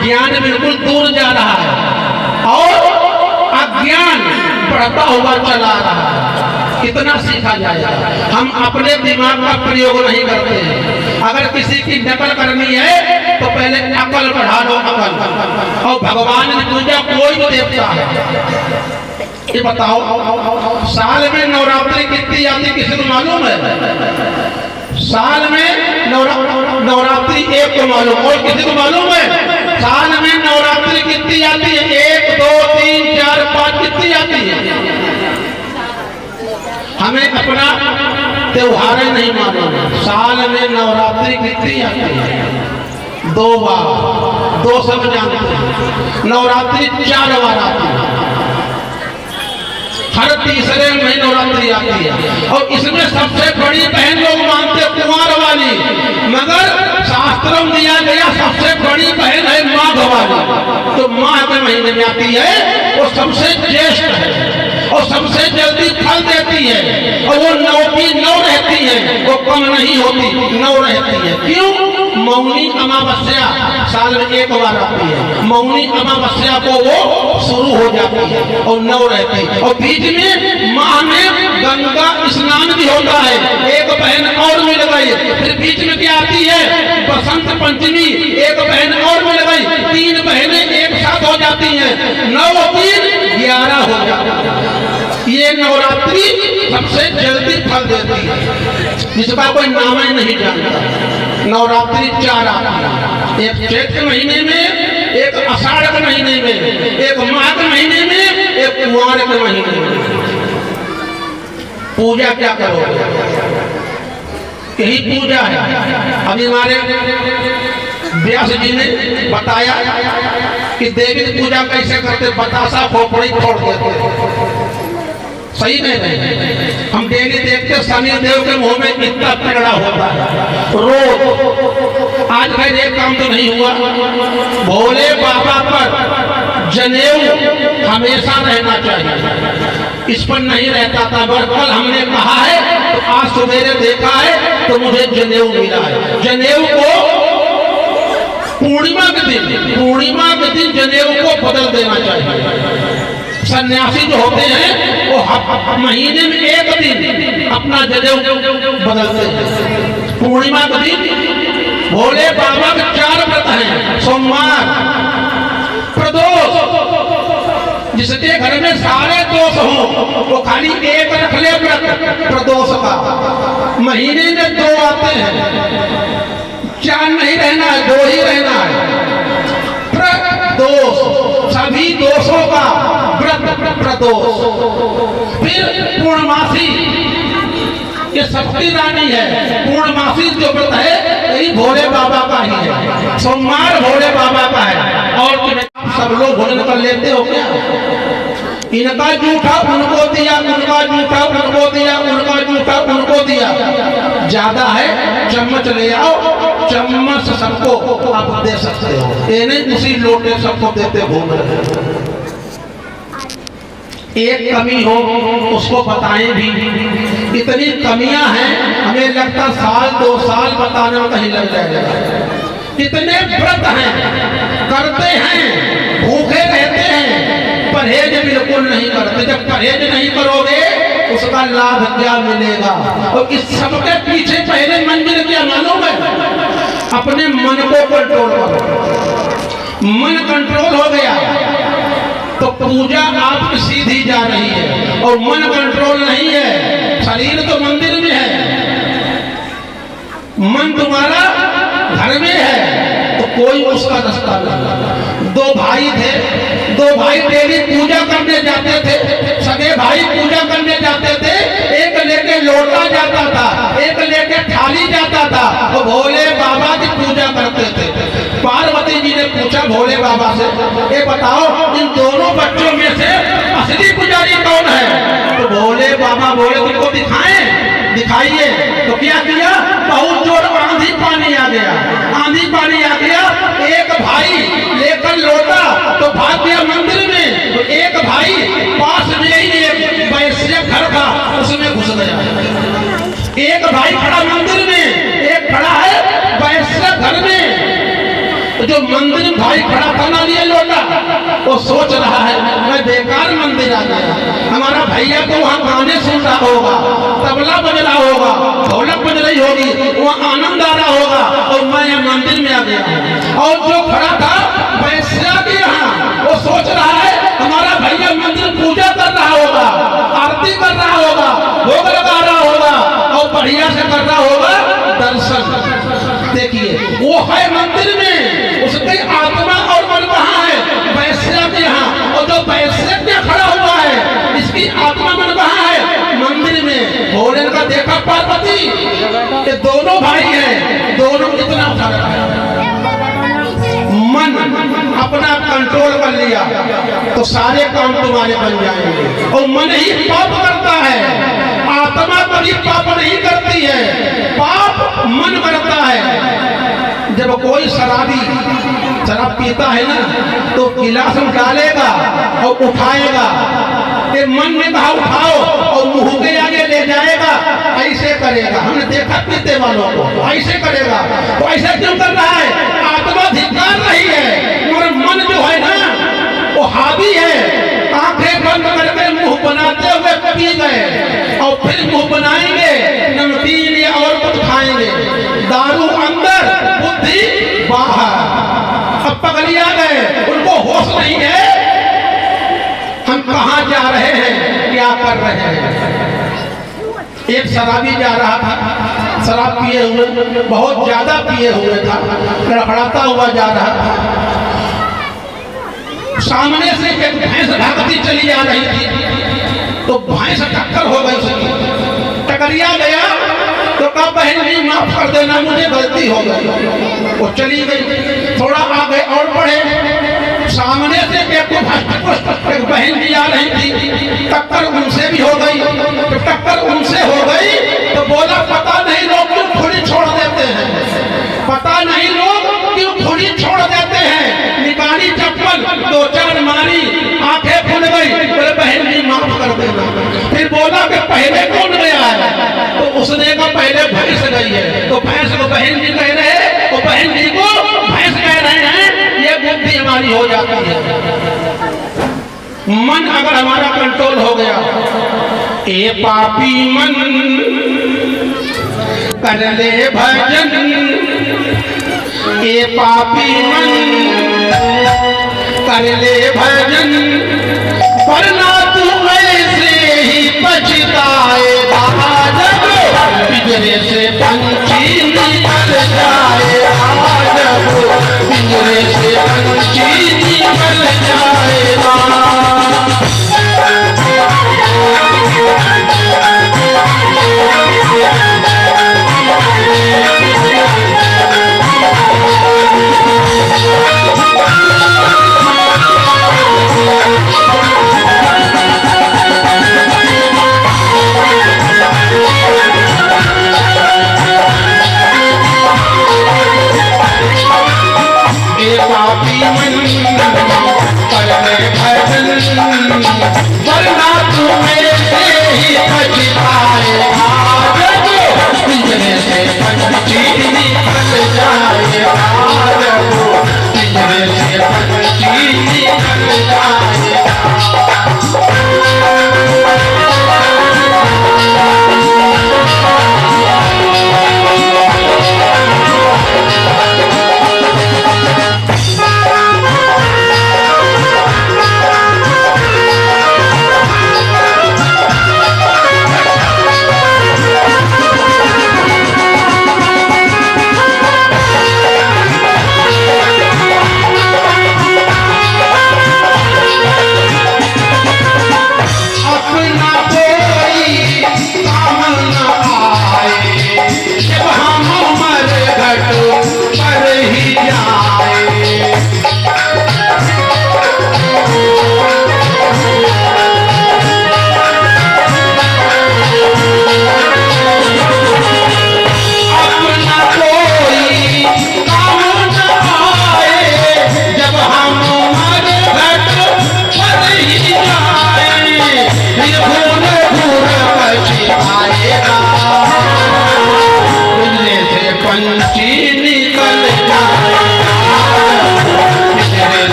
ज्ञान बिल्कुल दूर जा रहा है और अज्ञान बढ़ता हुआ चला रहा है। कितना सीखा जाएगा? हम अपने दिमाग का प्रयोग नहीं करते हैं। अगर किसी की नकल करनी है तो पहले अकल बढ़ा लो, अकल। और भगवान की पूजा कोई भी देवता है, ये बताओ साल में नवरात्रि कितनी आती किसी को मालूम है? साल में नवरात्रि एक को मालूम, और किसी को मालूम है साल में नवरात्रि कितनी आती है? 1 2 3 4 5 कितनी आती है? हमें अपना त्योहार नहीं मालूम। साल में नवरात्रि कितनी आती है? 2 बार, 2 सब जानते हैं। नवरात्रि 4 बार आती है, हर तीसरे महीने नवरात्रि आती है। और इसमें सबसे बड़ी बहन लोग मानते कुमार वाली, मगर शास्त्रों में दिया गया सबसे बड़ी बहन है माघ वाली। तो माघ के महीने में आती है, वो सबसे ज्येष्ठ है और सबसे जल्दी फल देती है। और वो 9 की 9 रहती है, वो कम नहीं होती, 9 रहती है। क्यों? मौनी अमावस्या साल में 1 बार आती है। मौनी अमावस्या को वो शुरू हो जाती है और 9 रहती है। और बीच में माह में गंगा स्नान भी होता है, एक बहन और मिल गई। फिर बीच में क्या आती है? बसंत पंचमी, एक बहन और मिल गई। 3 बहनें एक साथ हो जाती हैं, 9 3 11 हो जाती है। ये नवरात्रि सबसे जल्दी फल देती है, इसका कोई नाम ही नहीं जानता। नवरात्रि 4 आती है, एक चैत के महीने में, एक आषाढ़ के महीने में, एक माघ के महीने में, एक कुंवार के महीने में। पूजा क्या करो? यही पूजा है। अभी हमारे व्यास जी ने बताया कि देवी पूजा कैसे करते, बतासा खोपड़ी फोड़ देते। सही नहीं? हम डेली देखते शनि देव के मुंह में कितना पेड़ा होता है रोज। आज का एक काम तो नहीं हुआ। भोले बाबा पर जनेऊ हमेशा रहना चाहिए, इस पर नहीं रहता था। पर कल हमने कहा है तो आज सवेरे देखा है तो मुझे जनेऊ मिला है। जनेऊ को पूर्णिमा के दिन जनेऊ को बदल देना चाहिए। सन्यासी जो होते हैं वो महीने में 1 दिन अपना जनेऊ बदलते हैं। पूर्णिमा के दिन भोले बाबा के 4 व्रत हैं। सोमवार, प्रदोष, जिसके घर में सारे दोष हो वो खाली एक रख ले व्रत प्रदोष का। महीने में 2 आते हैं, 4 नहीं रहना है, 2 ही रहना है। प्रदोष, सभी दोषों का व्रत प्रदोष। फिर पूर्णमासी, ये शक्ति रानी है। पूर्णमासी जो व्रत है यही भोले बाबा का ही है। सोमवार भोले बाबा का है। और सब लोग भोजन कर लेते हो क्या? इनका जूठा उनको दिया, उनका जूठा उनको दिया, उनका जूठा उनको दिया। ज्यादा है चम्मच ले आओ, चम्मच सबको आप दे सकते हो, ये नहीं उसी लोटे सबको देते घूम रहे हो। एक कमी हो उसको बताएं भी। इतनी कमियां हैं, हमें लगता साल 2 साल बताने में कहीं लग जाएगा। इतने व्रत हैं, करते हैं, भूखे रहते हैं, परहेज बिल्कुल नहीं करते। जब परहेज नहीं करोगे उसका लाभ क्या मिलेगा? और इस सबके पीछे पहले मंजिल क्या मालूम है? अपने मन को कंट्रोल करो। मन कंट्रोल हो गया तो पूजा आपकी सीधी जा रही है। और मन कंट्रोल नहीं है, शरीर तो मंदिर में है, मन तुम्हारा घर में है, तो कोई उसका रास्ता नहीं। 2 भाई थे, 2 भाई डेली पूजा करने जाते थे। सगे भाई पूजा करने जाते थे, एक लेके लोटा जाता था, एक लेके थाली जाता था। तो भोले बाबा की पूजा करते थे। पार्वती जी ने पूछा भोले बाबा से, ये बताओ इन दोनों बच्चों में से असली पुजारी कौन है? तो भोले बाबा बोले तुमको दिखाइए। तो क्या किया? बहुत जोर आंधी पानी आ गया, आंधी पानी आ गया। एक भाई लेकर लोटा तो भाग गया मंदिर में। तो एक भाई पास में ही एक वैश्य घर था, उसमें घुस गया। एक भाई खड़ा मंदिर में, एक खड़ा है वैश्य घर में। तो जो मंदिर में भाई खड़ा करना लिए लोटा, वो सोच रहा है मैं बेकार मंदिर आ गया। हमारा भैया तो वहाँ गाने सुन रहा होगा, तबला बज रहा होगा, ढोलक बज रही होगी, वहाँ आनंद आ रहा होगा, और मैं यहाँ मंदिर में आ गया। और जो खड़ा था वैश्या के यहाँ, वो सोच रहा है हमारा भैया मंदिर पूजा कर रहा होगा, आरती कर रहा होगा, भोग लगा रहा होगा, और बढ़िया से कर रहा होगा दर्शन। देखिए वो है मंदिर में, उसकी आत्मा और मन कहाँ है? वैश्या के यहाँ। और जो वैश्य में खड़ा हुआ है, इसकी आत्मा मन कहाँ है? मंदिर में। भोले का देखा पार्वती, ये दोनों भाई हैं, दोनों कितना फर्क है। मन अपना कंट्रोल कर लिया तो सारे काम तुम्हारे बन जाएंगे। और मन ही पाप करता है, आत्मा कभी पाप नहीं करती है, पाप मन करता है। जब कोई शराब पीता है ना, तो गिलास में डालेगा और उठाएगा, कि मन ने कहा उठाओ, और मुंह के आगे ले जाएगा, ऐसे करेगा। हमने देखा पीते वालों को, ऐसे करेगा। तो ऐसा क्यों कर रहा है? आत्मा धिक्कार रही है, मगर मन जो है ना वो हावी है। आंखें बंद करके मुंह बनाते हुए पी गए, और फिर मुंह बनाएंगे नमकीन या और कुछ खाएंगे। दारू अंदर, बुद्धि बाहर। अब पगलिया गए, उनको होश नहीं है हम कहाँ जा रहे हैं, क्या कर रहे हैं। एक शराबी जा रहा था, शराब पिए हुए, बहुत ज्यादा पिए हुए था, लड़खड़ाता हुआ जा रहा था। सामने से एक भैंस भागती चली आ रही थी, तो भैंस टक्कर हो गई उसकी, टकरिया गया तो कहा बहन जी माफ कर देना, मुझे गलती हो गई। वो चली गई, थोड़ा आगे और बढ़े, सामने से एक बहन जी आ रही थी, टक्कर उनसे भी हो गई। तो टक्कर उनसे हो गई तो बोला पता नहीं लोग क्यों खुली छोड़ देते हैं, पता नहीं लोग क्यों खुली छोड़ देते हैं। निकाली चप्पल, दो चार मारी, आंखें खुल गई, बोले बहन जी माफ कर देना। फिर बोला कि पहले कौन गया है? तो उसने कहा पहले भैंस गई है। तो भैंस को बहन जी कह रहे हैं, और बहन जी को भैंस कह रहे हैं, ये बुद्धि हमारी हो जाती है। मन अगर हमारा कंट्रोल हो गया, ए पापी मन कर ले भजन, ए पापी मन कर ले भजन, वरना तू ऐसे ही पछताएगा जब पिंजरे से पंछी निकल जाएगा, जब पिंजरे से पंछी निकल जाएगा।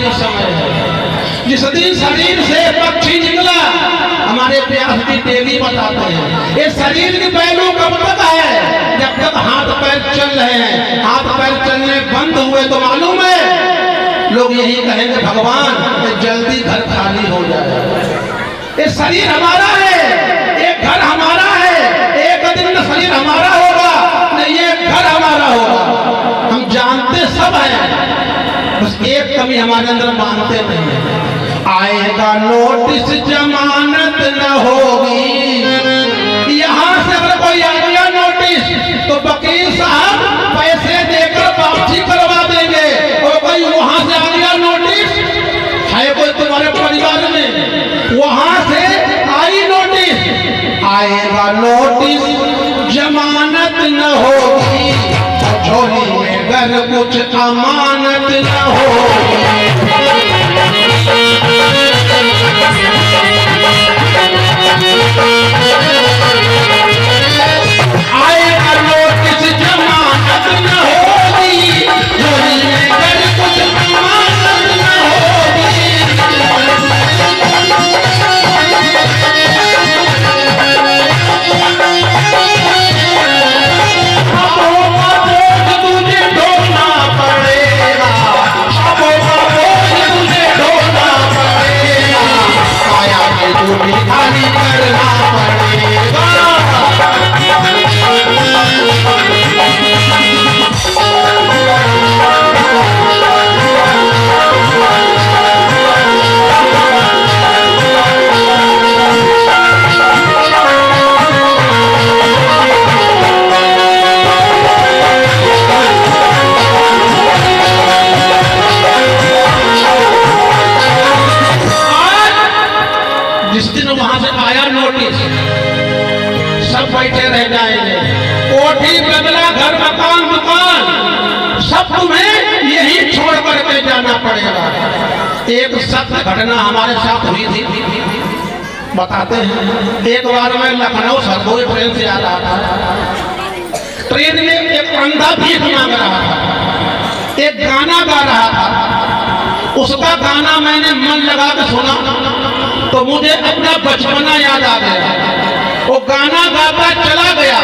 आखिरी समय है। जिस दिन शरीर से पक्षी निकला, हमारे व्यास जी डेली बताते हैं, ये शरीर के पहलू कब तक है? जब तक हाथ पैर चल रहे हैं। हाथ पैर चलने बंद हुए तो मालूम है लोग यही कहेंगे भगवान जल्दी घर खाली हो जाए। ये शरीर हमारा है, ये घर हमारा है, एक दिन शरीर हमारा होगा, नहीं ये घर हमारा होगा। हम जानते सब हैं, बस एक कमी हमारे अंदर मानते नहीं है। आएगा नोटिस जमानत न होगी, यहाँ से अगर कोई आ गया नोटिस तो वकील साहब पैसे देकर वापसी करवा देंगे। और कोई वहां से आ गया नोटिस, है कोई तुम्हारे परिवार में वहां से आई नोटिस, आएगा नोटिस जमानत न होगी, झोली में घर कुछ अमानत न होगी। आएगा नोटिस जमानत न होगी, झोली में घर कुछ अमानत न होगी। खाली करना पड़ेगा। जिस दिन वहां से आया नोटिस, सब बैठे रह जाएंगे। कोठी बदला, घर मकान दुकान, सब तुम्हें यही छोड़ करके जाना पड़ेगा। एक सत्य घटना हमारे साथ हुई थी, बताते हैं। एक बार मैं लखनऊ सरदोई ट्रेन से आ रहा था। ट्रेन में एक अंधा भीख मांग रहा था, एक गाना गा रहा था। उसका गाना मैंने मन लगा के सुना तो मुझे अपना बचपना याद आ गया। वो गाना गाता चला गया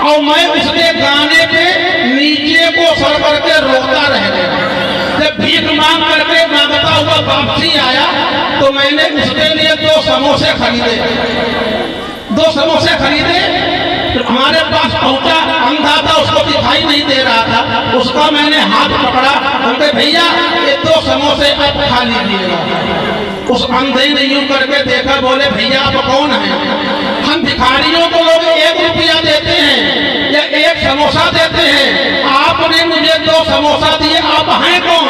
और मैं उसके गाने पे नीचे को सर करके रोता रह गया। जब भीख मांग करके मांगता हुआ वापसी आया तो मैंने उसके लिए 2 समोसे खरीदे। 2 समोसे खरीदे, हमारे पास पहुंचा, अंधा था, उसको दिखाई नहीं दे रहा था। उसका मैंने हाथ पकड़ा, बोलते भैया ये 2 समोसे आप खा लीजिएगा। उस अंधे ने यूं करके देखा, बोले भैया आप कौन हैं? हम भिखारियों को लोग 1 रुपया देते हैं या 1 समोसा देते हैं, आपने मुझे 2 समोसा दिए, आप हैं कौन?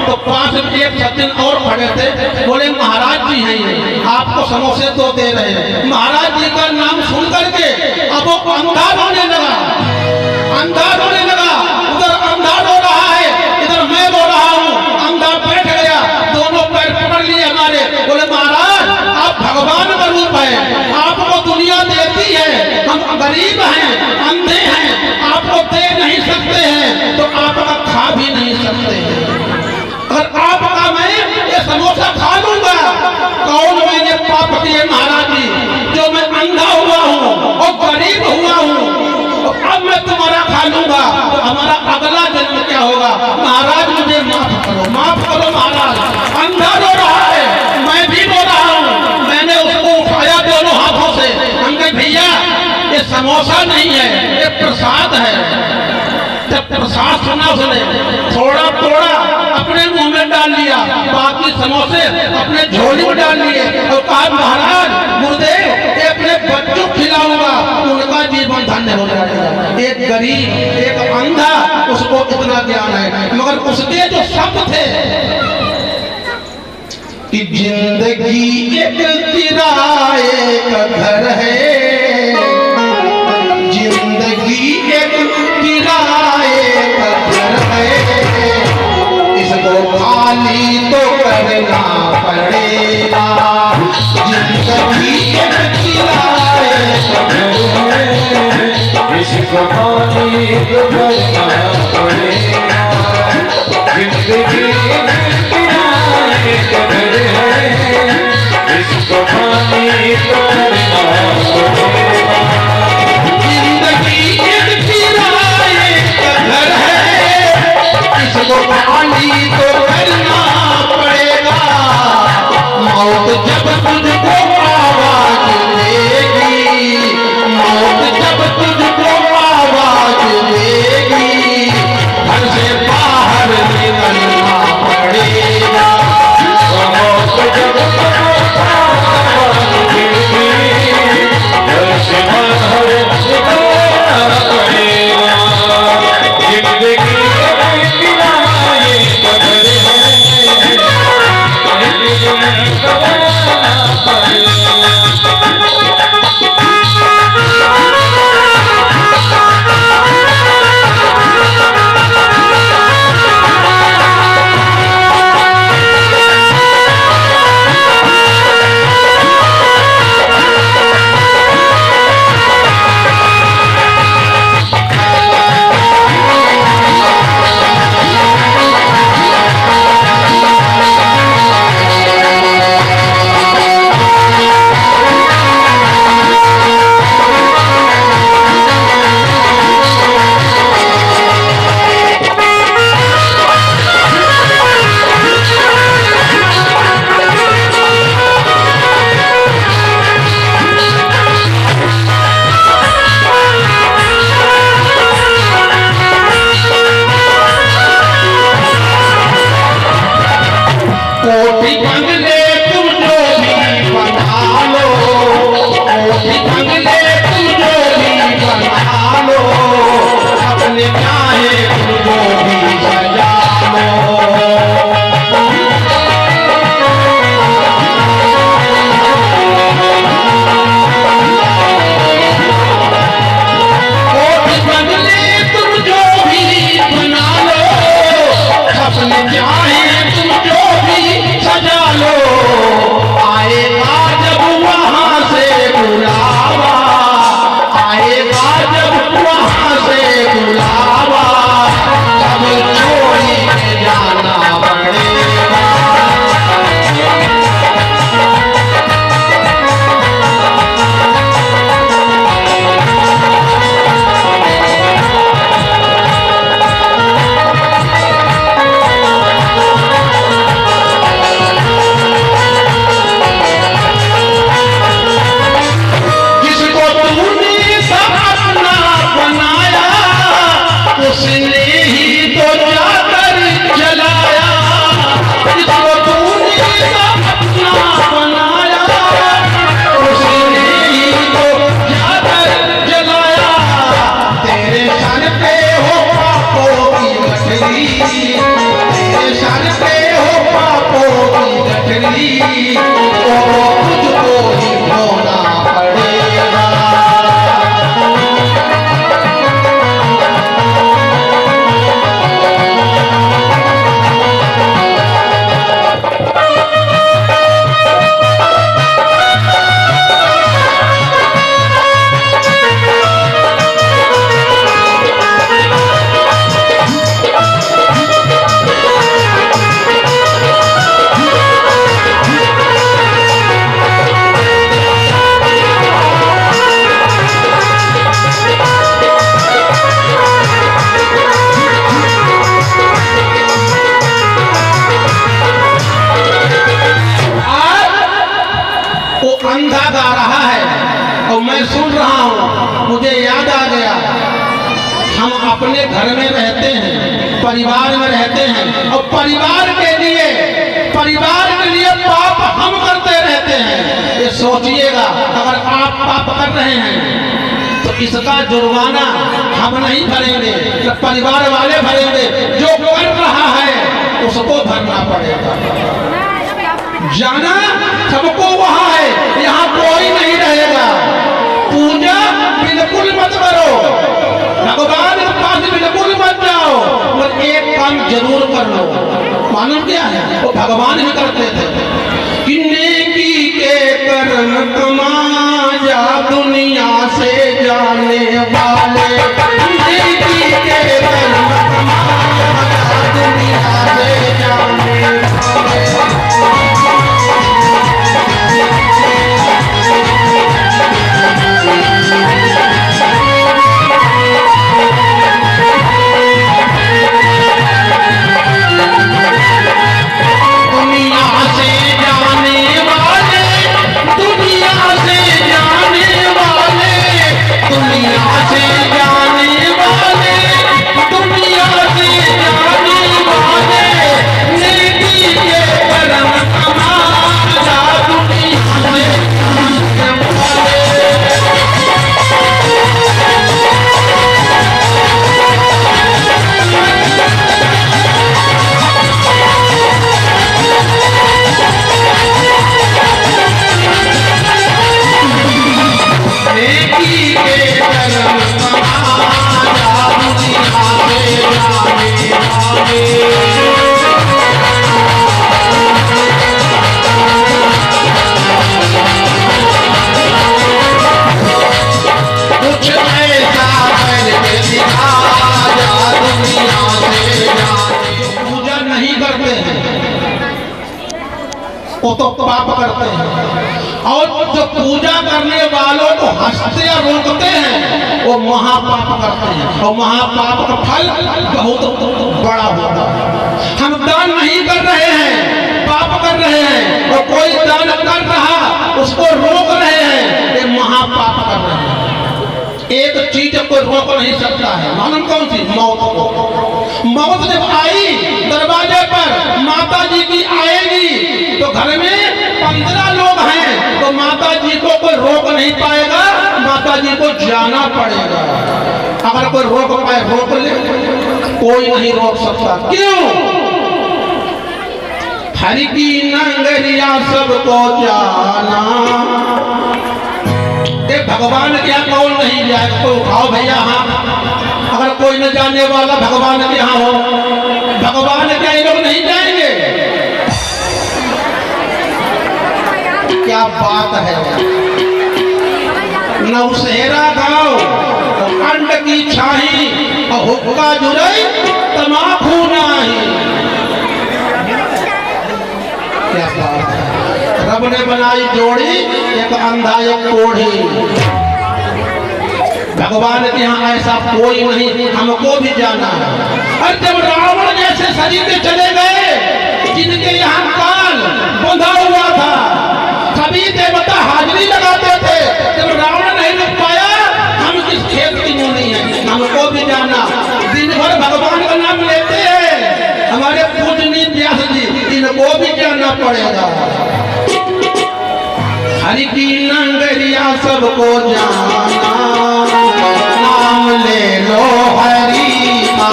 तो पास में एक सज्जन और खड़े थे, बोले महाराज जी हैं ये, आपको समोसे 2 दे रहे हैं। महाराज जी का नाम सुन करके अब वो अंधा रोने लगा, अंधा रोने लगा। उधर अंधा रो रहा है, इधर मैं रो रहा हूँ। अंधा बैठ गया, दोनों पैर पकड़ लिए हमारे, बोले महाराज आप भगवान का रूप है, आपको दुनिया देती है, हम गरीब हैं, अंधे हैं, आपको दे नहीं सकते हैं तो आपका खा भी नहीं सकते हैं। अगर आपका मैं ये समोसा खा लूंगा, कौन मैंने पाप किए महाराज जी, जो मैं अंधा हुआ हूँ और गरीब हुआ हूँ, अब मैं तुम्हारा खा लूंगा तो हमारा अगला जन्म क्या होगा? महाराज मुझे माफ करो, माफ करो महाराज। अंधा रो रहा है, मैं भी रो रहा हूँ। मैंने उसको उठाया दोनों हाथों से, हम कहे भैया ये समोसा नहीं है, ये प्रसाद है। जब प्रसाद सुना उसने थोड़ा थोड़ा अपने मुंह में डाल लिया, बाकी समोसे अपने झोली में डाल लिए और कहा महाराज गुरुदेव ये अपने बच्चों खिलाऊंगा, उनका जीवन धन्य हो जाएगा। एक गरीब, एक अंधा, उसको इतना ज्ञान है, मगर उसके जो शब्द थे कि जिंदगी एक किराए का घर है, जिंदगी एक किराए का घर है, इसको खाली तो करना पड़ेगा। जिंदगी एक किराए का घर है, इसको खाली तो करना पड़ेगा। जिंदगी तुझको खाली तो करना पड़ेगा, मौत जब तुझको आवाज देगी, मौत जब तुझको आवाज देगी, घर से बाहर निकलना पड़ेगा। मौत जब तुझको आवाज देगी, घर से बाहर निकलना पड़ेगा। जिंदगी कोठी बंगले तुम जो भी बना लो, कोठी बंगले तुम जो भी बना लो, अपने चाहे तुम जो भी सजा लो। कोठी बंगले तुम जो भी बना लो, अपने चाहे तुम जो सजा लो, आएगा जब वहां से बुलावा, आएगा जब वहां से बुलावा, तब छोड़ी के जाना पड़ेगा। उसने ही तो जाकर जलाया, जिसको तूने अपना बनाया, उसने ही तो जाकर जलाया। तेरे सर पे हो पापों की गठरी, तेरे सर पे हो पापों की गठरी, तो तुझको ही ढोना पड़ेगा। अंधा गा रहा है और मैं सुन रहा हूं, मुझे याद आ गया, हम अपने घर में रहते हैं, परिवार में रहते हैं, और परिवार के लिए पाप हम करते रहते हैं। ये सोचिएगा, अगर आप पाप कर रहे हैं तो इसका जुर्माना हम नहीं भरेंगे, तो परिवार वाले भरेंगे। जो कर रहा है उसको भरना पड़ेगा। जाना सबको वहां है, यहाँ कोई नहीं रहेगा। पूजा बिल्कुल मत करो, भगवान के पास बिल्कुल मत जाओ, और एक काम जरूर कर लो। मालूम क्या है, वो भगवान ही करते थे कि नेकी के कर्म कमा जा दुनिया से जाने वाले, नेकी के कर्म कमा जा दुनिया से जाने वाले। वो तो पाप करते हैं। और जो पूजा करने वालों को हंसते या रोकते हैं वो महापाप करते हैं, और महापाप का फल बहुत बड़ा होता है। हम दान नहीं कर रहे हैं, पाप कर रहे हैं, और कोई दान कर रहा उसको रोक रहे हैं, ये महापाप कर रहे हैं। एक चीज कोई रोक नहीं सकता है, मालूम कौन सी? मौत को। मौत जब आई दरवाजे पर, माता जी की आएगी तो घर में 15 लोग हैं, तो माता जी को कोई रोक नहीं पाएगा, माता जी को जाना पड़ेगा। अगर कोई रोक पाए रोक ले, कोई नहीं रोक सकता। क्यों? हरि की नगरिया सबको जाना, भगवान के यहाँ कौन नहीं जाए? तो उठाओ भैया हाँ। अगर कोई न जाने वाला भगवान के यहाँ हो, भगवान के ये लोग नहीं जाएंगे? क्या बात है। नौशेरा गाँव अंड की छाही और हुक्का जुड़ई तमाकू नाही। क्या बात है। रब ने बनाई जोड़ी, एक अंधा एक कोढ़ी। भगवान के यहाँ ऐसा कोई नहीं, हमको भी जाना है। और जब रावण जैसे शरीर के चले गए, जिनके यहाँ काल बंधा हुआ था, सभी देवता हाजिरी लगाते थे, जब रावण नहीं रुक पाया, हम किस खेत की मुनि है, हमको भी जाना। दिन भर भगवान का नाम लेते हैं हमारे पूजनीय व्यास जी, इनको भी जाना पड़ेगा। हरि की नगरिया सबको जाना, नाम ले लो हरि का।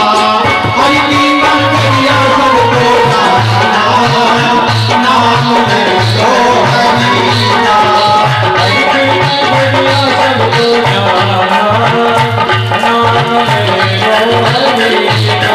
हरि की नगरिया सबको जाना, नाम ले लो हरि का। हरि की नगरिया सबको जाना, नाम ले लो हरि का।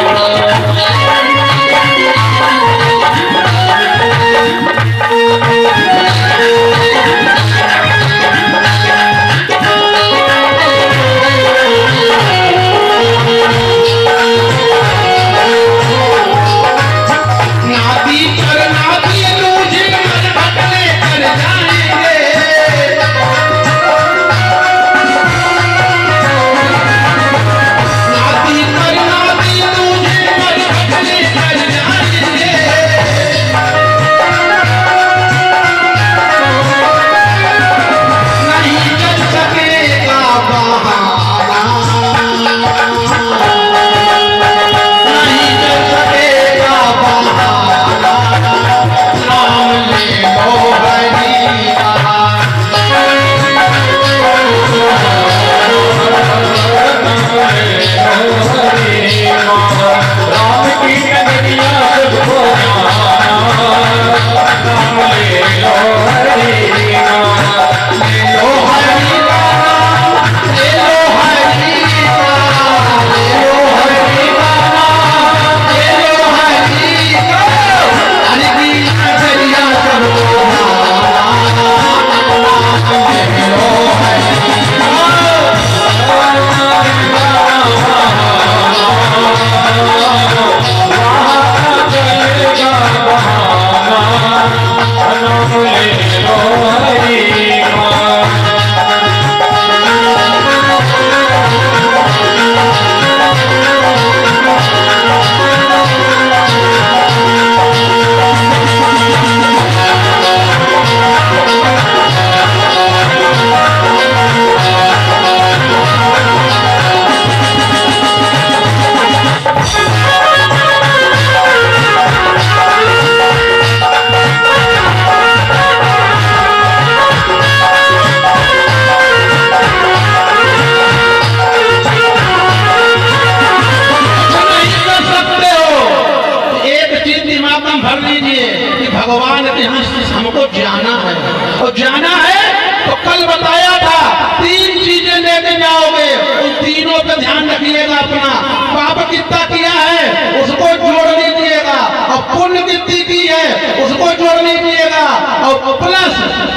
भगवान के यहाँ हमको जाना है, और जाना है तो कल बताया था 3 चीजें लेके जाओगे, उन तीनों पे ध्यान रखिएगा। अपना पाप कितना किया है उसको जोड़ लीजिएगा, और पुण्य कितनी की है उसको जोड़ लीजिएगा, और प्लस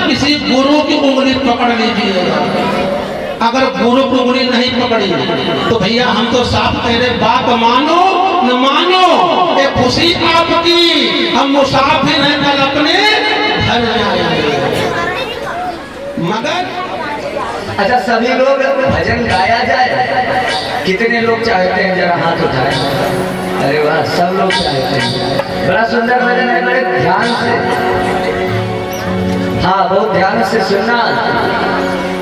किसी गुरु की उंगली पकड़ लीजिएगा। अगर गुरु की उंगली नहीं पकड़ी तो भैया हम तो साफ कह रहे, बात मानो न मानो, ये खुशी आपकी, हम मुसाफिर हैं कल अपने घर में आएंगे। मगर अच्छा, सभी लोग भजन गाया जाए, कितने लोग चाहते हैं? जरा हाथ उठाएं। अरे वाह, सब लोग चाहते हैं। बड़ा सुंदर भजन है, बड़े ध्यान से, हाँ बहुत ध्यान से सुनना।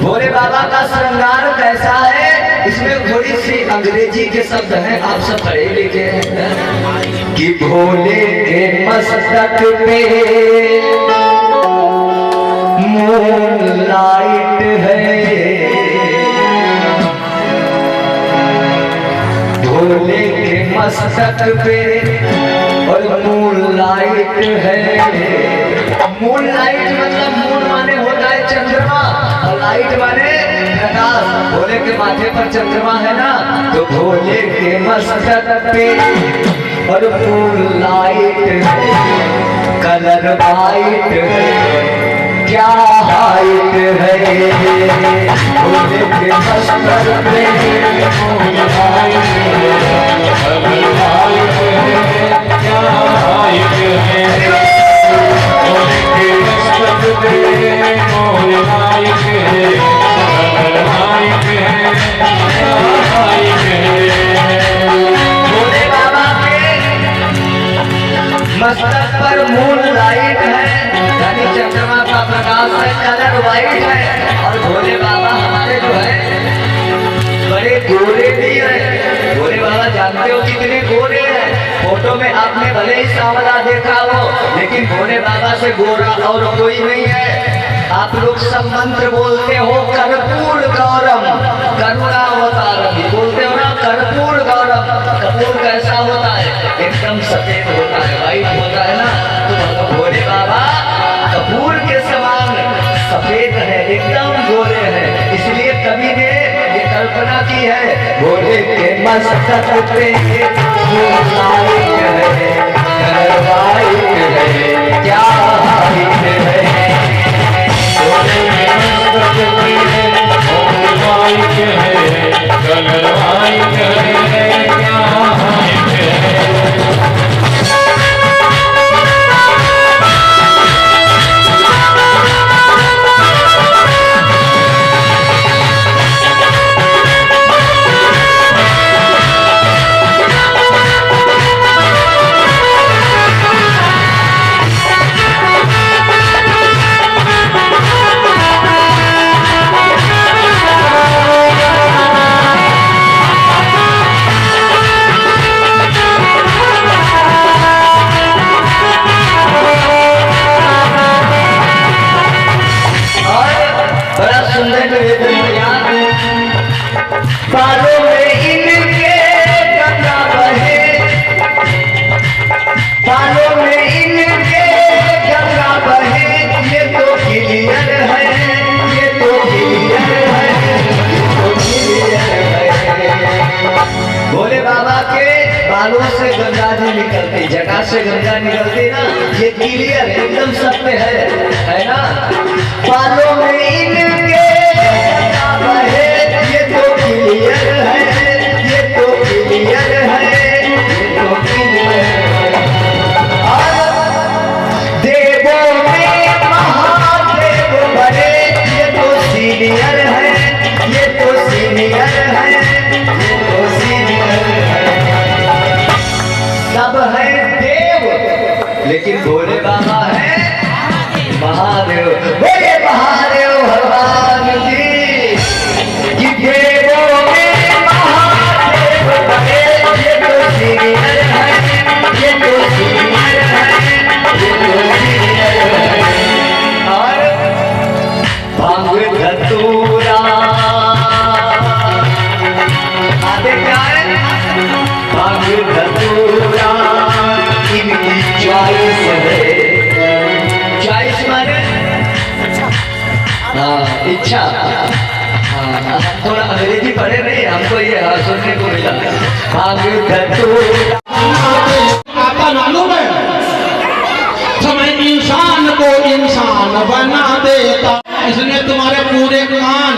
भोले बाबा का श्रृंगार कैसा है, इसमें थोड़ी सी अंग्रेजी के शब्द हैं, आप सब पढ़े लिखे हैं। कि भोले के मस्तक पे मूनलाइट है, भोले के मस्तक पे और मूनलाइट है। मूनलाइट मतलब मून माने होता है चंद्रमा, और लाइट माने प्रकाश। भोले के माथे पर चंद्रमा है ना, तो भोले के मस्तक पे और मूनलाइट है, कलर वाइट है, क्या हाइट है। भोले के मस्तक पे मूनलाइट है, कलर वाइट है, क्या हाइट है। भोले के मस्तक पे मूनलाइट है, कलर वाइट है, क्या हाइट है। भोले बाबा के मस्तक पर मूनलाइट है, यानी चंद्रमा का प्रकाश है, कलर वाइट है। और भोले बाबा हमारे जो है बड़े गोरे भी है। भोले बाबा जानते हो कितने गोरे हैं। फोटो में आपने भले ही सांवला देखा हो, लेकिन भोले बाबा से गोरा और कोई नहीं है। आप लोग सब मंत्र बोलते हो, कर्पूर गौरम करुणावतारम, बोलते हो ना, कर्पूर गौरम। कपूर कैसा होता है? एकदम सफेद होता है, वाइट होता है ना। तो भोले बाबा कपूर के समान सफेद है, एकदम गोरे हैं। इसलिए कवि ने ये कल्पना की है, भोले के मस्तक पे मूनलाइट है, कलर वाइट है, क्या हाइट है। भोले के मस्तक पे मूनलाइट है, कलर वाइट है, क्या हाइट है। बालों में इनके गंगा बहे, बालों में इनके गंगा बहे, ये तो क्लियर है, ये तो क्लियर है, ये तो क्लियर है। भोले बाबा के बालों से गंगा जी निकलती, जगह से गंगा निकलती ना, ये क्लियर एकदम सत्य है ना। बालों में इनके गंगा बहे, ये तो क्लियर है, ये तो क्लियर है, ये तो क्लियर है। और देवों में महादेव बने, ये तो सीनियर है, ये तो सीनियर है, ये तो सीनियर है। सब है देव, लेकिन भोले बाबा है महादेव। बोले महादेव भगवान जी की। देवों में महादेव बने, ये तो सीनियर है, ये तो सीनियर है, ये तो सीनियर है। और भांग धतूरा आते क्या है? भांग धतूरा इनकी चॉइस है। चॉइस माने हाँ इच्छा। हाँ थोड़ा अंग्रेजी पढ़े नहीं, हमको ये सुनने को मिला। भांग धतूरा आता मालूम है, समय इंसान को इंसान बना देता। इसलिए तुम्हारे पूरे कान,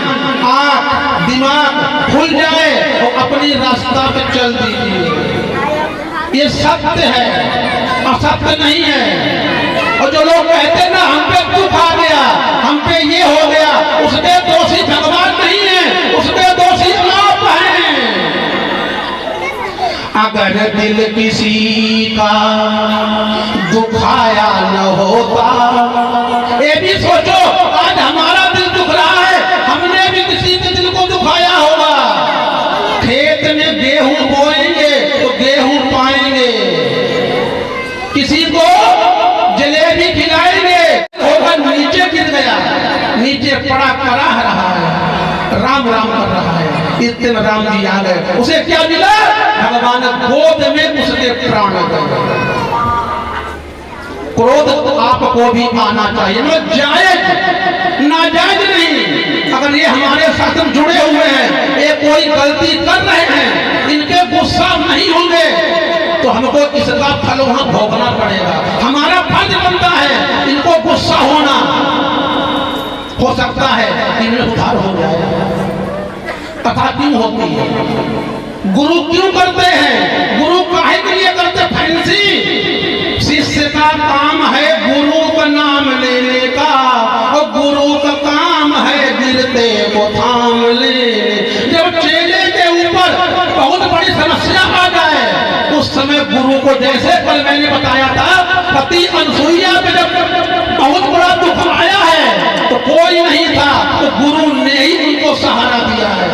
आँख, दिमाग खुल जाए और अपनी रास्ता पे चल दीजिए। ये सत्य है, असत्य नहीं है। और जो लोग कहते ना हम पे दुख आ गया, हम पे ये हो गया, उसके दोषी भगवान नहीं है, उसके दोषी आप हैं। अगर दिल किसी का दुखाया न होता, ये भी सोचो आज हमारा दिल दुख रहा है, हमने भी किसी के दिल को दुखाया होगा। खेत में गेहूं बोएंगे तो गेहूं पाएंगे, किसी को जलेबी खिलाएंगे, होगा नीचे गिर गया, नीचे पड़ा कराह रहा है, राम राम कर रहा है, इतने में राम जी आ गए, उसे क्या मिला? भगवान गोद में उसके प्राण गए। क्रोध आपको भी आना चाहिए, मतलब जायज नाजायज नहीं। अगर ये हमारे साथ जुड़े हुए हैं, ये कोई गलती कर रहे हैं, इनके गुस्सा नहीं होंगे तो हमको इसका फल वहां भोगना पड़ेगा। हमारा फर्ज बनता है इनको गुस्सा होना, हो सकता है इनमें उधार हो जाए। कथा क्यों होती है? गुरु क्यों करते हैं? गुरु काहे के लिए करते? फैंसी शिष्य का काम है गुरु का नाम लेने का, और गुरु का काम है गिरते को थाम लेने। जब चेले के ऊपर बहुत बड़ी समस्या आ जाए उस समय गुरु को, जैसे कल मैंने बताया था, पति अनसुईया पे जब बहुत बड़ा दुख आया है तो कोई नहीं था, तो गुरु ने ही उनको सहारा दिया है।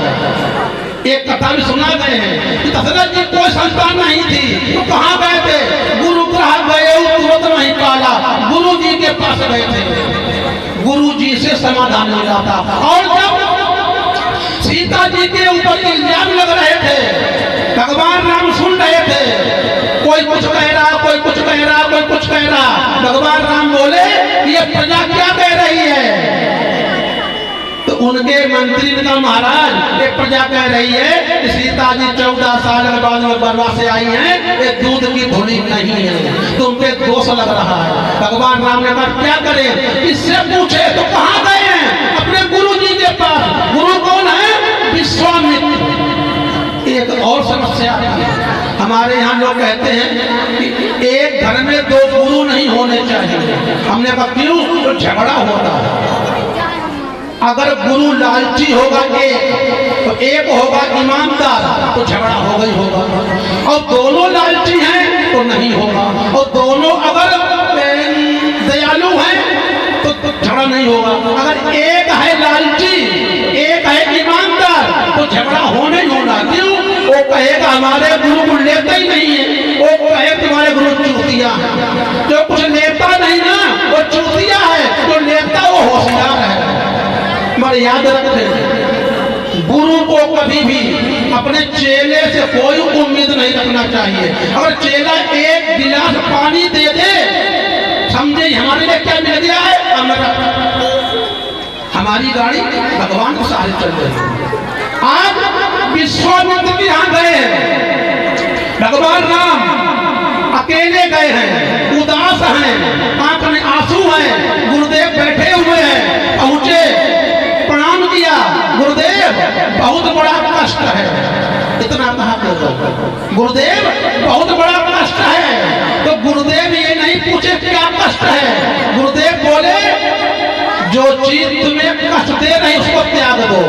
एक कथा भी सुना गए हैं कि दशरथ जी कोई संतान नहीं थी तो कहाँ गए थे? गुरु ग्रह गए, तुरंत नहीं पाला, गुरु जी के पास गए थे, गुरु जी से समाधान मिला था। और जब सीता जी के ऊपर इल्जाम लग रहे थे, भगवान राम सुन रहे थे, कोई कुछ कह रहा, कोई कुछ कह रहा, कोई कुछ कह रहा, भगवान राम बोले ये प्रजा क्या कह रही है? तो उनके मंत्री ने कहा महाराज ये प्रजा कह रही है कि सीता जी 14 साल के बाद में वनवास से आई हैं, ये दूध की धुली नहीं है, तुम पे दोष लग रहा है। भगवान राम ने कहा क्या करें? इससे पूछे तो कहाँ गए हैं? अपने गुरु जी के पास। गुरु कौन है? विश्वामित्र। एक और समस्या हमारे यहाँ लोग कहते हैं कि एक घर में 2 गुरु नहीं होने चाहिए। हमने कहा क्यों? तो झगड़ा होता है। अगर गुरु लालची होगा तो एक होगा ईमानदार, तो झगड़ा होगा ही होगा, और दोनों लालची हैं तो नहीं होगा, और दोनों अगर दयालु हैं तो झगड़ा नहीं होगा। अगर एक है लालची, एक है ईमानदार, तो झगड़ा होने ही होना। क्यों? वो कहेगा हमारे गुरु को लेते ही नहीं है, वो कहे तुम्हारे गुरु चूतिया है। जो कुछ लेता नहीं ना वो चूतिया है, जो लेता वो होशियार है। मगर याद रखें, गुरु को कभी भी अपने चेले से कोई उम्मीद नहीं रखना चाहिए। अगर चेला एक गिलास पानी दे दे, समझे हमारे लिए क्या मिल गया है? अमृत। हमारी गाड़ी भगवान को सहारे चल रही है। आज विश्वामित्र के यहाँ गए हैं, भगवान राम अकेले गए हैं, उदास हैं, आंख में आंसू हैं, गुरुदेव बैठे हुए हैं, पहुंचे, प्रणाम किया, गुरुदेव बहुत बड़ा कष्ट है। इतना कहा गुरुदेव बहुत बड़ा कष्ट है। तो गुरुदेव ये नहीं पूछे क्या कष्ट है, गुरुदेव बोले जो चीज तुम्हें कष्ट दे रही उसको त्याग दो,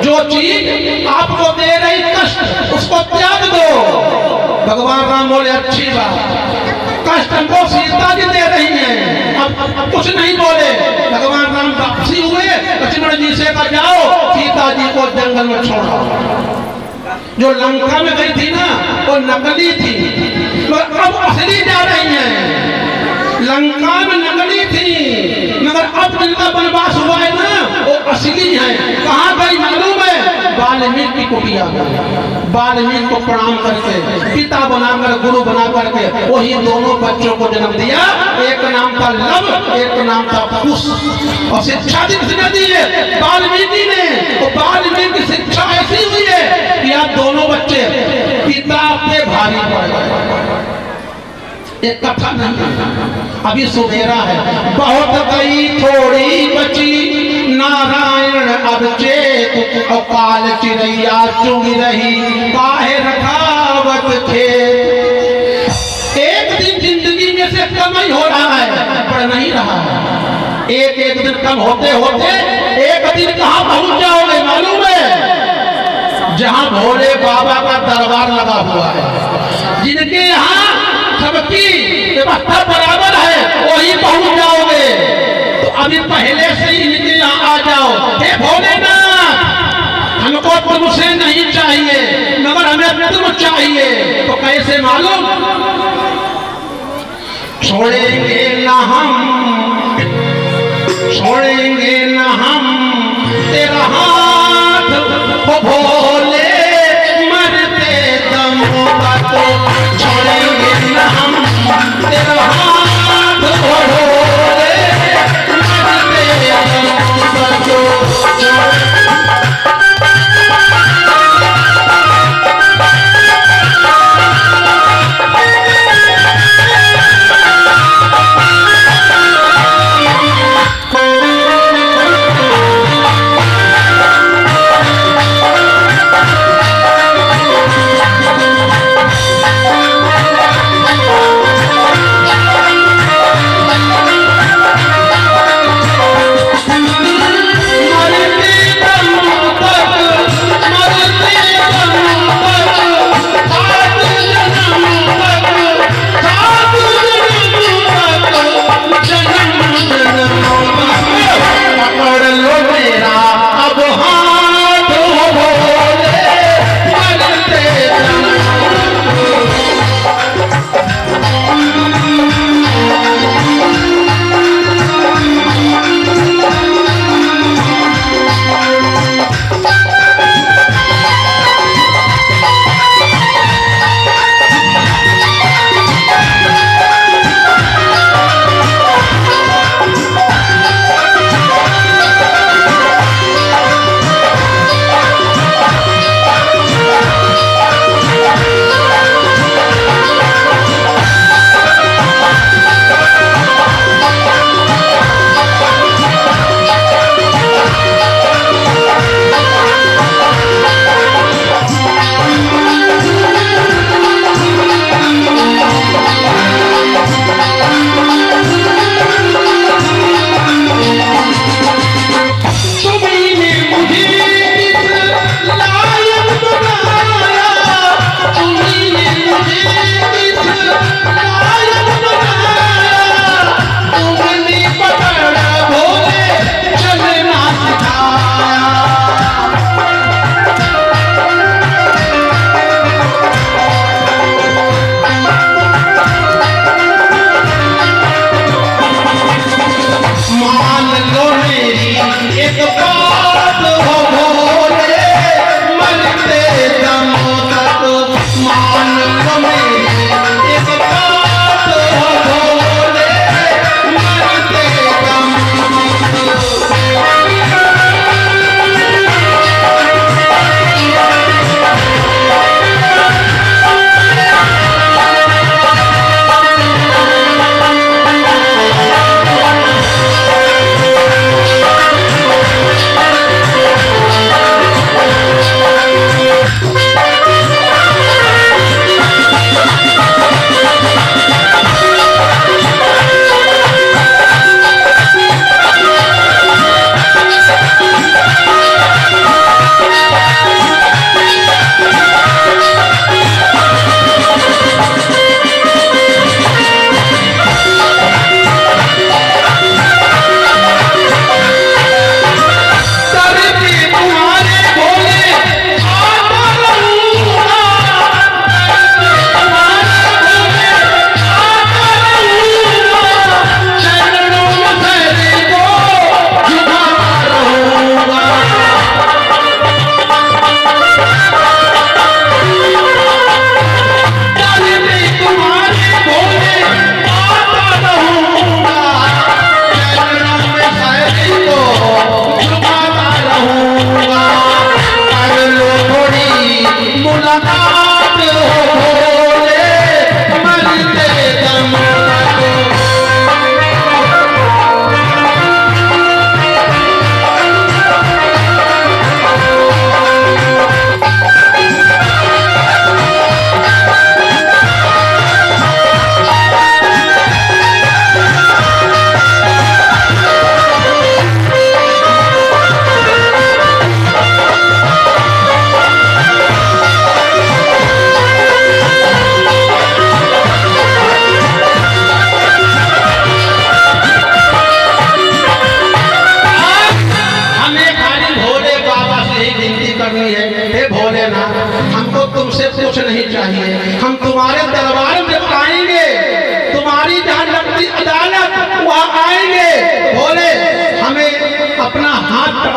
जो चीज आपको दे रही कष्ट उसको त्याग दो। भगवान राम बोले अच्छी बात, कष्ट हमको सीता जी दे रही है, अब कुछ नहीं बोले। भगवान राम वापसी हुए, लक्ष्मण जी से कहा जाओ सीता जी को जंगल में छोड़ो। जो लंका में गई थी ना वो नकली थी, मगर अब असली जा रही है। लंका में नकली थी मगर अब जिनका वनवास हुआ है ना वो असली है। कहाँ गई मालूम है? वाल्मीकि की कुटिया में। वाल्मीकि को प्रणाम करके, पिता बनाकर, गुरु बना करके वही दोनों बच्चों को जन्म दिया। एक नाम था लव, एक नाम था कुश। और शिक्षा किसने दी है? वाल्मीकि ने। तो वाल्मीकि की शिक्षा ऐसी हुई है कि आप दोनों बच्चे पिता पे भारी पड़ गए। एक कथा नहीं, अभी सुबेरा है, बहुत गई थोड़ी बची नारायण अब चेत, और काल चिड़ैया चुग रही काहे रखावत खेत। एक दिन जिंदगी में से कम ही हो रहा है, पर नहीं रहा है। एक एक दिन कम होते होते एक दिन कहां पहुंच जाओगे मालूम है? जहां भोले बाबा का दरबार लगा हुआ है, जिनके यहाँ सबकी व्यवस्था बराबर है, वही पहुंच जाओगे। तो अभी पहले से ही इनके यहाँ आ जाओ। हे भोलेनाथ, हमको तुमसे नहीं चाहिए मगर हमें तुम चाहिए। तो कैसे मालूम? छोड़ेंगे ना हम, छोड़ेंगे ना हम तेरा हाथ हो भोले, मरते दम तक छोड़ेंगे ना हम तेरा हाथ हो भोले, मरते दम तक।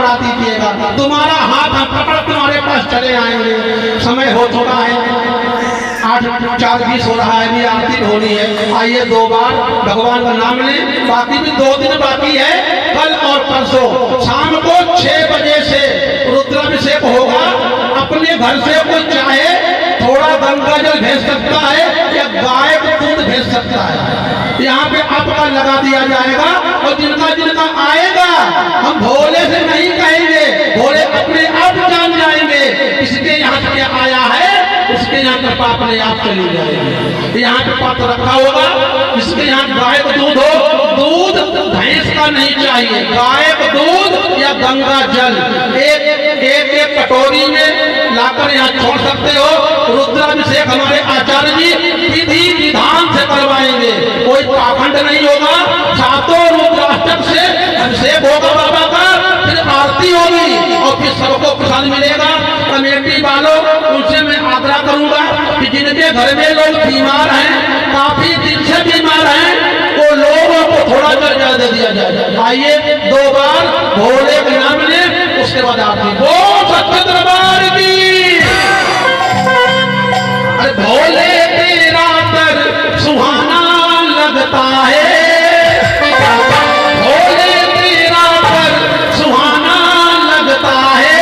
बढ़ा दीजिएगा, तुम्हारा हाथ हम पकड़ तुम्हारे पास चले आएंगे। समय हो चुका है, 8:04 हो रहा है, अभी आरती होनी है। आइए 2 बार भगवान का नाम लें। बाकी भी 2 दिन बाकी है, कल और परसों शाम को 6 बजे से रुद्राभिषेक होगा। अपने घर से कोई चाहे थोड़ा गंगा जल भेज सकता है या गाय का दूध भेज सकता है, यहाँ पे आपका लगा दिया जाएगा। और जिनका जिनका आएगा हम भोले से नहीं कहेंगे, भोले अपने आप जान जाएंगे इसके यहाँ से क्या आया है, उसके यहाँ का पाप अपने आप चली जाएगी। यहाँ पे पात्र रखा होगा, इसके यहाँ गाय का दूध हो, दूध भैंस का नहीं चाहिए, गाय का दूध या गंगा जल एक कटोरी में लाकर यहाँ छोड़ सकते हो। रुद्राभिषेक हमारे आचार्य जी विधि विधान से करवाएंगे, कोई पाखंड नहीं होगा। 7 रुद्राष्टक से अभिषेक होगा बाबा का, फिर आरती होगी और फिर सबको प्रसाद मिलेगा। कमेटी वालों उनसे मैं आग्रह करूंगा कि जिनके घर में लोग बीमार हैं, काफी दिन से बीमार हैं, वो लोगों को थोड़ा कर ज्यादा दिया जाए। आइए 2 बार भोले का नाम लें, उसके बाद आरती। वो सच्चे दरबार की, अरे भोले तेरा दर सुहाना लगता है, भोले तेरा दर सुहाना लगता है,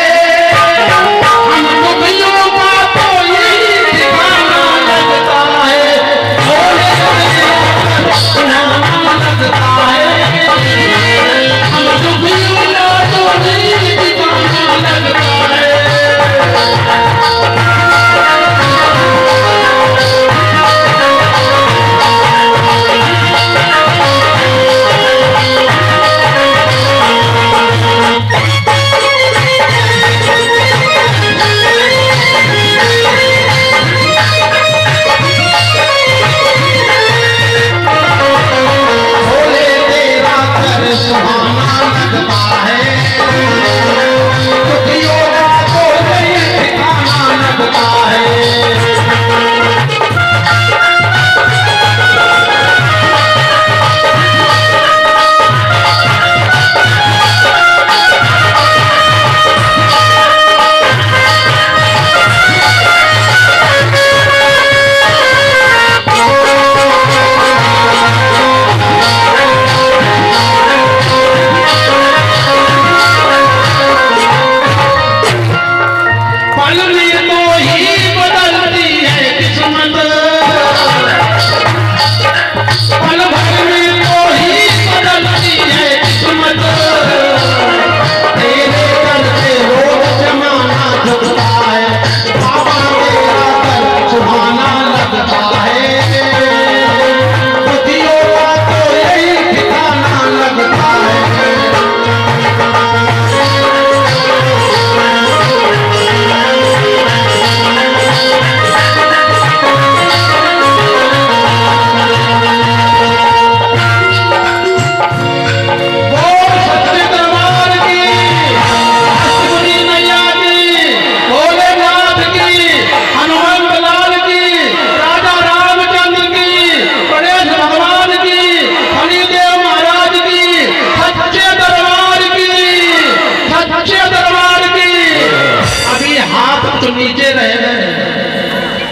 हम दुखियों का तो यही ठिकाना लगता है, भोले तेरा दर सुहाना लगता है, हम दुखियों का तो यही ठिकाना लगता है।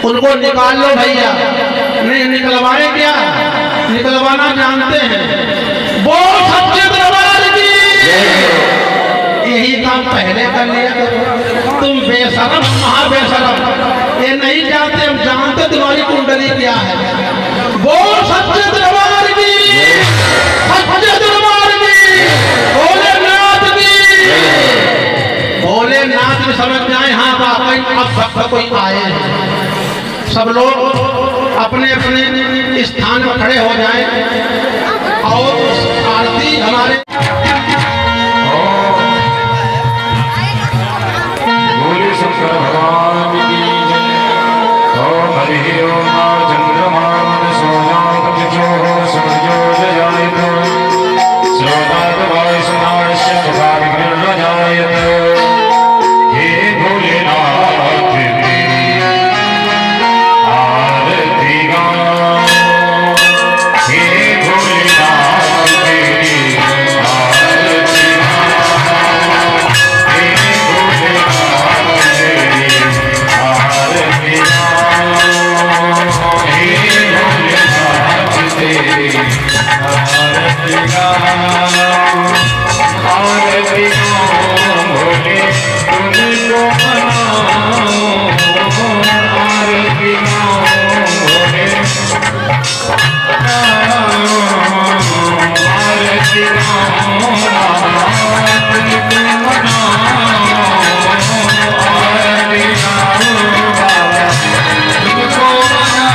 उनको निकाल लो भैया, नहीं निकलवाए क्या, निकलवाना जानते हैं। वो सच्चे दरबार की, यही काम पहले कर लिया करो। तुम बेशरम महाबेशरम, ये नहीं जानते, हम जानते तुम्हारी कुंडली क्या है। वो सच्चे दरबार की, सच्चे दरबार की, भोलेनाथ की, भोलेनाथ में समझ में आए। हाँ वाकई अब भक्त कोई आए हैं। सब लोग अपने अपने स्थान पर खड़े हो जाएं और आरती हमारे बोले शंकर भगवान की जय। ओम हरि ओम चंद्रमा सोनात सूर्यो जयायत सोनात वायुनाश्य भाग्यर्जायत। हे भोलेनाथ आरती गाओ, हे आरती गाओ आरती गाओ भोले तुमको मनाओ आरती गाओ भोले आरती गाओ तुमको मनाओ आरती गाओ बाबा तुमको मनाओ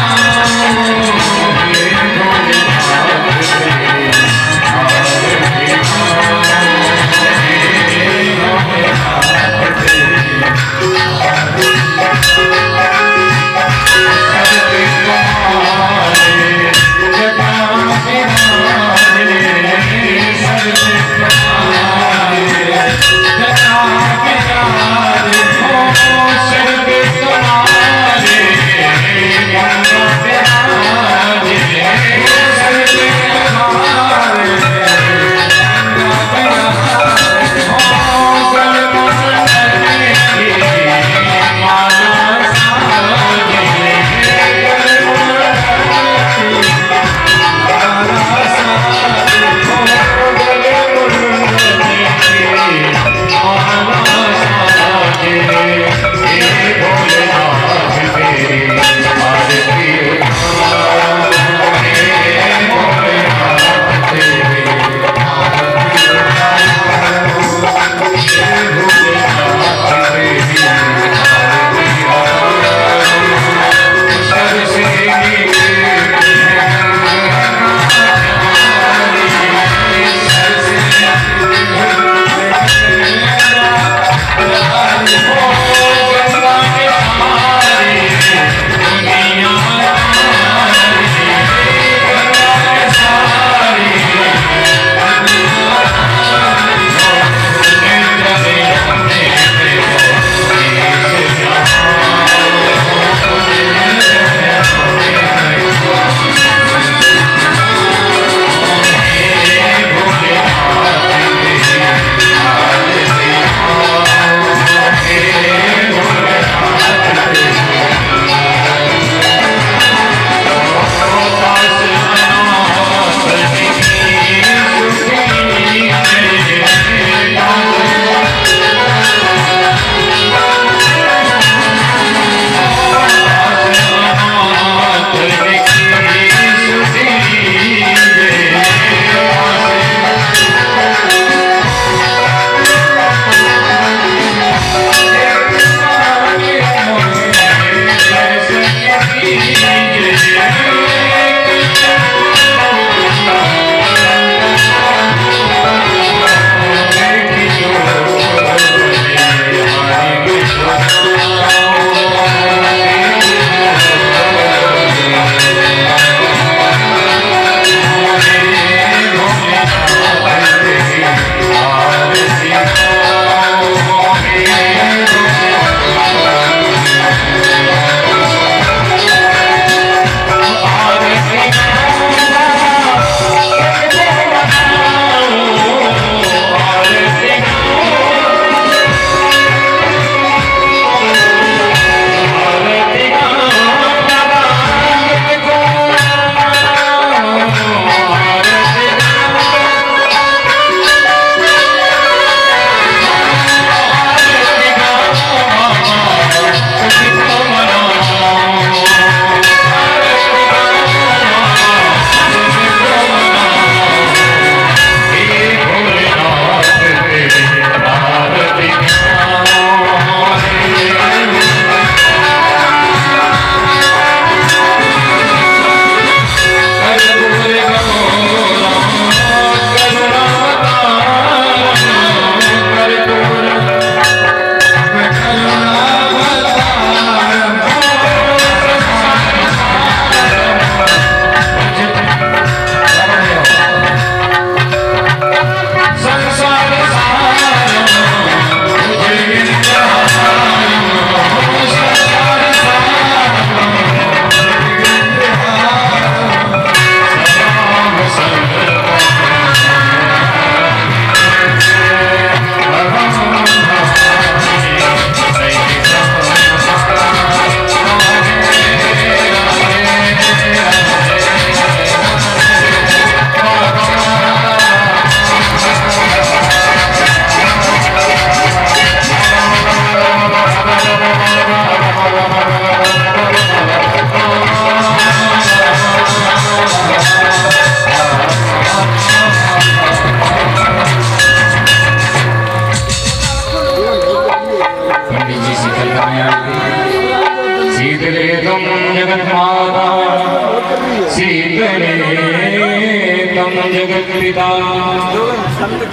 शीतलेकं जगत्पिता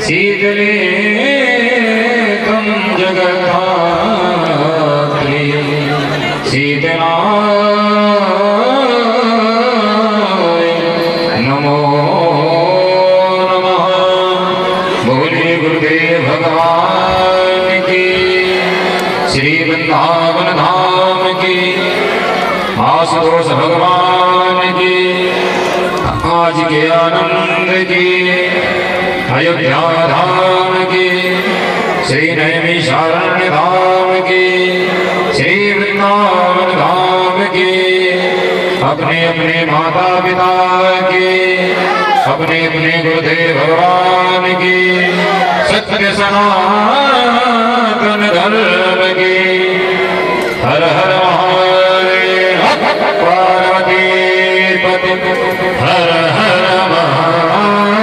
शीतलेकं जगत्धात्री शीतलाय नमो नमः। बोले गुरुदेव भगवान की, श्री वृंदावन धाम की, आशुतोष भगवान की, आज के आनंद की, अयोध्या धाम की, श्री नैमिषारण्य धाम की, श्री वृंदावन धाम की, अपने अपने माता पिता की, अपने अपने गुरुदेव भगवान की, सत्य सनातन धर्म की। हर हर महादेव पार्वती पति हर हर महादेव।